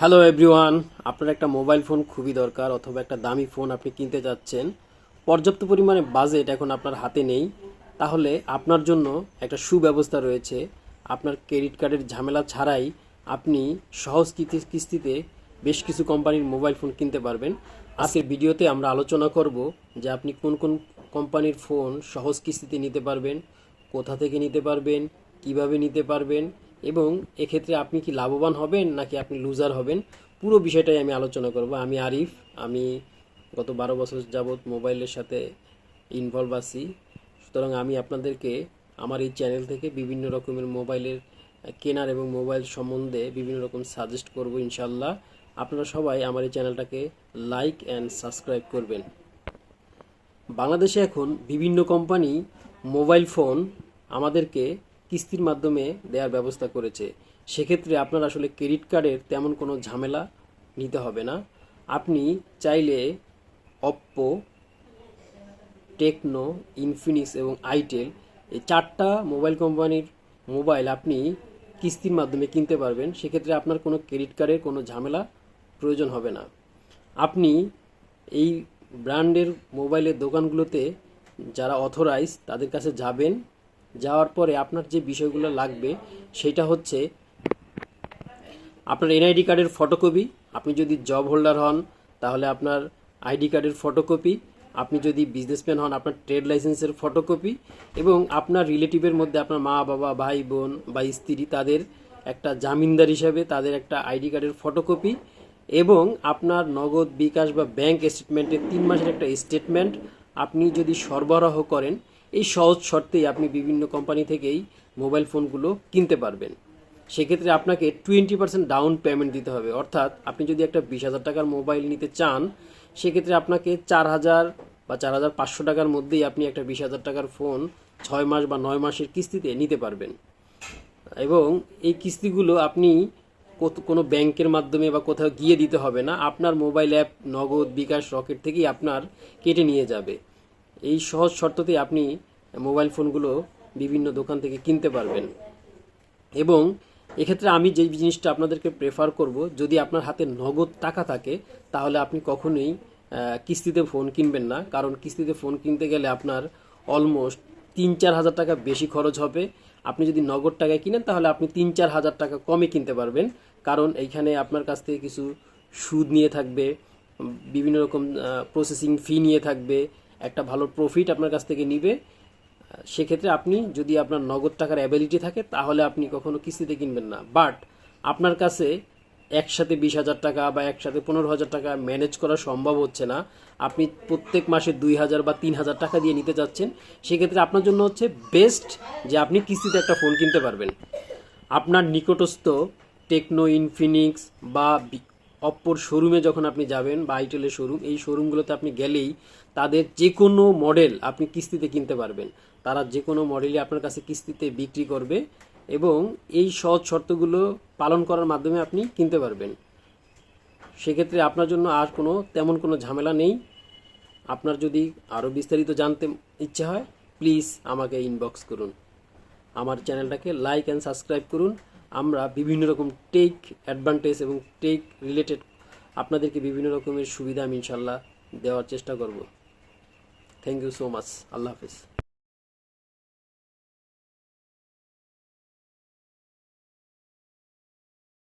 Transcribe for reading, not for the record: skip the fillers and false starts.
Hello everyone, আপনার একটা mobile phone খুবই দরকার অথবা একটা দামি ফোন আপনি কিনতে যাচ্ছেন, পর্যাপ্ত পরিমাণে বাজেট এখন আপনার হাতে নেই। তাহলে আপনার জন্য একটা সুব্যবস্থা রয়েছে। আপনার ক্রেডিট কার্ডের ঝামেলা ছাড়াই আপনি সহজ কিস্তিতে বেশ কিছু কোম্পানির মোবাইল ফোন কিনতে পারবেন। আজকের ভিডিওতে আমরা আলোচনা করব যে আপনি কোন কোন কোম্পানির ফোন সহজ কিস্তিতে নিতে পারবেন, কোথা থেকে নিতে পারবেন, কিভাবে নিতে পারবেন এবং এক্ষেত্রে আপনি কি লাভবান হবেন নাকি আপনি লুজার হবেন, পুরো বিষয়টাই আমি আলোচনা করব। আমি আরিফ, আমি গত 12 বছর যাবৎ মোবাইলের সাথে ইনভলভ আছি। সুতরাং আমি আপনাদেরকে আমার এই চ্যানেল থেকে বিভিন্ন রকমের মোবাইলের কেনার এবং মোবাইল সম্বন্ধে বিভিন্ন রকম সাজেস্ট করব ইনশাল্লাহ। আপনারা সবাই আমার এই চ্যানেলটাকে লাইক অ্যান্ড সাবস্ক্রাইব করবেন। বাংলাদেশে এখন বিভিন্ন কোম্পানি মোবাইল ফোন আমাদেরকে কিস্তির মাধ্যমে দেওয়ার ব্যবস্থা করেছে। সেক্ষেত্রে আপনার আসলে ক্রেডিট কার্ডের তেমন কোনো ঝামেলা নিতে হবে না। আপনি চাইলে অপ্পো, টেকনো, ইনফিনিক্স এবং আইটেল এই চারটা মোবাইল কোম্পানির মোবাইল আপনি কিস্তির মাধ্যমে কিনতে পারবেন। সেক্ষেত্রে আপনার কোনো ক্রেডিট কার্ডের কোনো ঝামেলা প্রয়োজন হবে না। আপনি এই ব্র্যান্ডের মোবাইলের দোকানগুলোতে যারা অথরাইজ তাদের কাছে যাবেন। যাওয়ার পরে আপনার যে বিষয়গুলো লাগবে সেটা হচ্ছে আপনার এনআইডি কার্ডের ফটোকপি। আপনি যদি জব হোল্ডার হন তাহলে আপনার আইডি কার্ডের ফটোকপি, আপনি যদি বিজনেসম্যান হন আপনার ট্রেড লাইসেন্সের ফটোকপি এবং আপনার রিলেটিভের মধ্যে আপনার মা বাবা, ভাই বোন বা স্ত্রী তাদের একটা জামিনদার হিসাবে তাদের একটা আইডি কার্ডের ফটোকপি এবং আপনার নগদ, বিকাশ বা ব্যাংক স্টেটমেন্টের 3 মাসের একটা স্টেটমেন্ট আপনি যদি সরবরাহ করেন, এই সহজ শর্তেই আপনি বিভিন্ন কোম্পানি থেকেই মোবাইল ফোনগুলো কিনতে পারবেন। সেক্ষেত্রে আপনাকে 20% ডাউন পেমেন্ট দিতে হবে। অর্থাৎ আপনি যদি একটা 20,000 টাকার মোবাইল নিতে চান, সেক্ষেত্রে আপনাকে 4,000 বা 4,500 টাকার মধ্যেই আপনি একটা 20,000 টাকার ফোন 6 মাস বা 9 মাসের কিস্তিতে নিতে পারবেন। এবং এই কিস্তিগুলো আপনি কোনো ব্যাংকের মাধ্যমে বা কোথাও গিয়ে দিতে হবে না। আপনার মোবাইল অ্যাপ নগদ, বিকাশ, রকেট থেকেই আপনার কেটে নিয়ে যাবে। এই সহজ শর্ততেই আপনি মোবাইল ফোনগুলো বিভিন্ন দোকান থেকে কিনতে পারবেন। এবং এক্ষেত্রে আমি যে জিনিসটা আপনাদেরকে প্রেফার করব, যদি আপনার হাতে নগদ টাকা থাকে তাহলে আপনি কখনোই কিস্তিতে ফোন কিনবেন না। কারণ কিস্তিতে ফোন কিনতে গেলে আপনার অলমোস্ট 3-4 হাজার টাকা বেশি খরচ হবে। আপনি যদি নগদ টাকায় কিনেন তাহলে আপনি 3-4 হাজার টাকা কমে কিনতে পারবেন। কারণ এইখানে আপনার কাছ থেকে কিছু সুদ নিয়ে থাকবে, বিভিন্ন রকম প্রসেসিং ফি নিয়ে থাকবে, একটা ভালো প্রফিট আপনার কাছ থেকে নিবে। সেক্ষেত্রে আপনি যদি আপনার নগদ টাকার অ্যাবিলিটি থাকে তাহলে আপনি কখনো কিস্তিতে কিনবেন না। বাট আপনার কাছে একসাথে 20,000 টাকা বা একসাথে 15,000 টাকা ম্যানেজ করা সম্ভব হচ্ছে না, আপনি প্রত্যেক মাসে 2,000 বা 3,000 টাকা দিয়ে নিতে যাচ্ছেন, সেক্ষেত্রে আপনার জন্য হচ্ছে বেস্ট যে আপনি কিস্তিতে একটা ফোন কিনতে পারবেন। আপনার নিকটস্থ টেকনো, ইনফিনিক্স বা অপ্পোর শোরুমে যখন আপনি যাবেন বা আইটেলের শোরুম, এই শোরুমগুলোতে আপনি গেলেই তাদের যে কোনো মডেল আপনি কিস্তিতে কিনতে পারবেন। তারা যে কোনো মডেলই আপনার কাছে কিস্তিতে বিক্রি করবে এবং এই সহজ শর্তগুলো পালন করার মাধ্যমে আপনি কিনতে পারবেন। সেক্ষেত্রে আপনার জন্য আর তেমন কোনো ঝামেলা নেই। আপনার যদি আরও বিস্তারিত জানতে ইচ্ছে হয় প্লিজ আমাকে ইনবক্স করুন। আমার চ্যানেলটাকে লাইক অ্যান্ড সাবস্ক্রাইব করুন। আমরা বিভিন্ন রকম টেক অ্যাডভান্টেজ এবং টেক রিলেটেড আপনাদেরকে বিভিন্ন রকমের সুবিধা আমি ইনশাল্লাহ দেওয়ার চেষ্টা করব। Thank you so much. আল্লাহ হাফেজ।